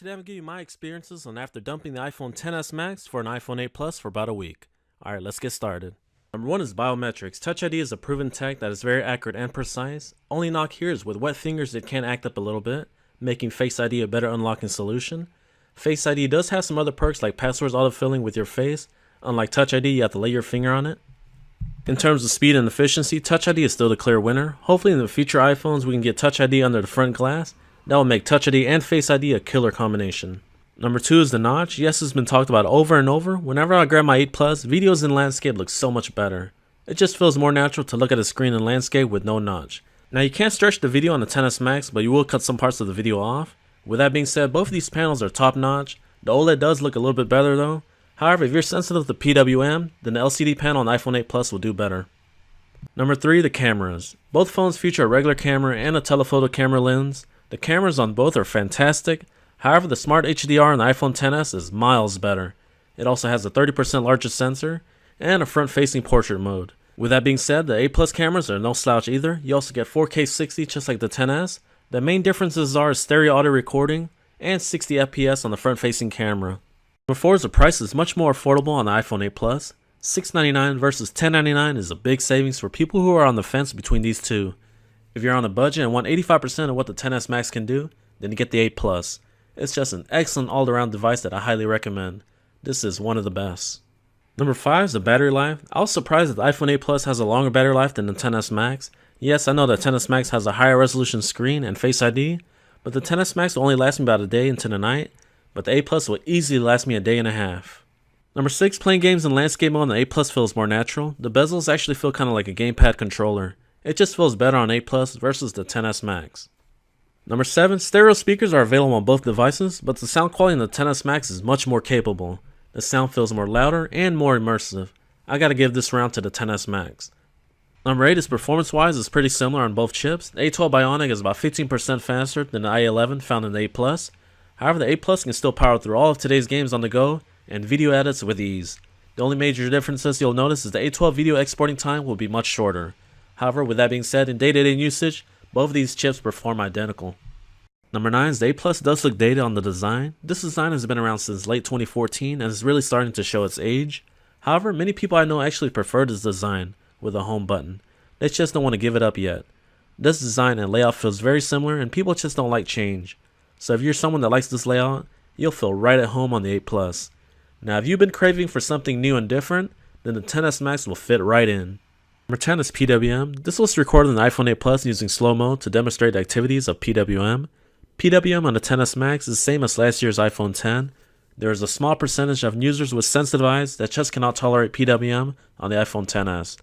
Today I'm going to give you my experiences on after dumping the iPhone XS Max for an iPhone 8 Plus for about a week. Alright, let's get started. Number 1 is biometrics. Touch ID is a proven tech that is very accurate and precise. Only knock here is with wet fingers it can act up a little bit, making Face ID a better unlocking solution. Face ID does have some other perks like passwords autofilling with your face. Unlike Touch ID, you have to lay your finger on it. In terms of speed and efficiency, Touch ID is still the clear winner. Hopefully in the future iPhones we can get Touch ID under the front glass. That will make Touch ID and Face ID a killer combination. Number 2 is the notch. Yes, it's been talked about over and over. Whenever I grab my 8 Plus, videos in landscape look so much better. It just feels more natural to look at a screen in landscape with no notch. Now you can't stretch the video on the XS Max, but you will cut some parts of the video off. With that being said, both of these panels are top notch. The OLED does look a little bit better though. However, if you're sensitive to PWM, then the LCD panel on the iPhone 8 Plus will do better. Number 3, the cameras. Both phones feature a regular camera and a telephoto camera lens. The cameras on both are fantastic. However, the Smart HDR on the iPhone XS is miles better. It also has a 30% larger sensor and a front-facing portrait mode. With that being said, the 8 Plus cameras are no slouch either. You also get 4K 60 just like the XS. The main differences are stereo audio recording and 60 FPS on the front-facing camera. Number 4 is the price is much more affordable on the iPhone 8 Plus. $699 versus $1099 is a big savings for people who are on the fence between these two. If you're on a budget and want 85% of what the XS Max can do, then you get the 8 Plus. It's just an excellent all-around device that I highly recommend. This is one of the best. Number 5 is the battery life. I was surprised that the iPhone 8 Plus has a longer battery life than the XS Max. Yes, I know that XS Max has a higher resolution screen and Face ID, but the XS Max will only last me about a day into the night, but the 8 Plus will easily last me a day and a half. Number 6, playing games in landscape mode on the 8 Plus feels more natural. The bezels actually feel kind of like a gamepad controller. It just feels better on 8 Plus versus the XS Max. Number 7, stereo speakers are available on both devices, but the sound quality in the XS Max is much more capable. The sound feels more louder and more immersive. I gotta give this round to the XS Max. Number 8 is performance-wise is pretty similar on both chips. The A12 Bionic is about 15% faster than the i11 found in the 8 Plus. However, the 8 Plus can still power through all of today's games on the go and video edits with ease. The only major differences you'll notice is the A12 video exporting time will be much shorter. However, with that being said, in day-to-day usage, both of these chips perform identical. Number 9 is the 8 Plus does look dated on the design. This design has been around since late 2014 and is really starting to show its age. However, many people I know actually prefer this design with a home button. They just don't want to give it up yet. This design and layout feels very similar and people just don't like change. So if you're someone that likes this layout, you'll feel right at home on the 8 Plus. Now if you've been craving for something new and different, then the XS Max will fit right in. Number 10 is PWM. This was recorded on the iPhone 8 Plus using slow-mo to demonstrate the activities of PWM. PWM on the XS Max is the same as last year's iPhone X. There is a small percentage of users with sensitive eyes that just cannot tolerate PWM on the iPhone XS.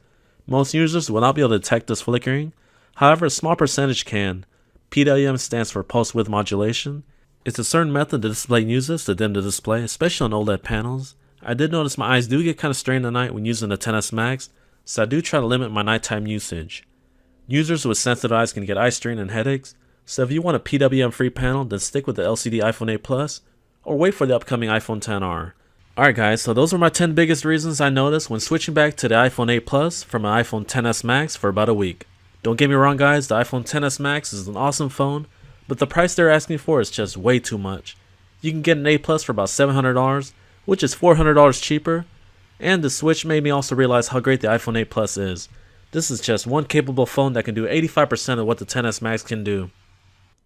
Most users will not be able to detect this flickering. However, a small percentage can. PWM stands for pulse width modulation. It's a certain method the display uses to dim the display, especially on OLED panels. I did notice my eyes do get kind of strained at night when using the XS Max, so I do try to limit my nighttime usage. Users with sensitive eyes can get eye strain and headaches, so if you want a PWM free panel, then stick with the LCD iPhone 8 Plus, or wait for the upcoming iPhone XR. Alright guys, so those were my 10 biggest reasons I noticed when switching back to the iPhone 8 Plus from an iPhone XS Max for about a week. Don't get me wrong guys, the iPhone XS Max is an awesome phone, but the price they're asking for is just way too much. You can get an 8 Plus for about $700, which is $400 cheaper, and the switch made me also realize how great the iPhone 8 Plus is. This is just one capable phone that can do 85% of what the XS Max can do.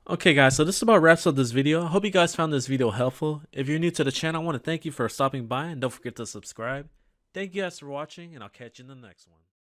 Okay guys, so this about wraps up this video. I hope you guys found this video helpful. If you're new to the channel, I want to thank you for stopping by and don't forget to subscribe. Thank you guys for watching and I'll catch you in the next one.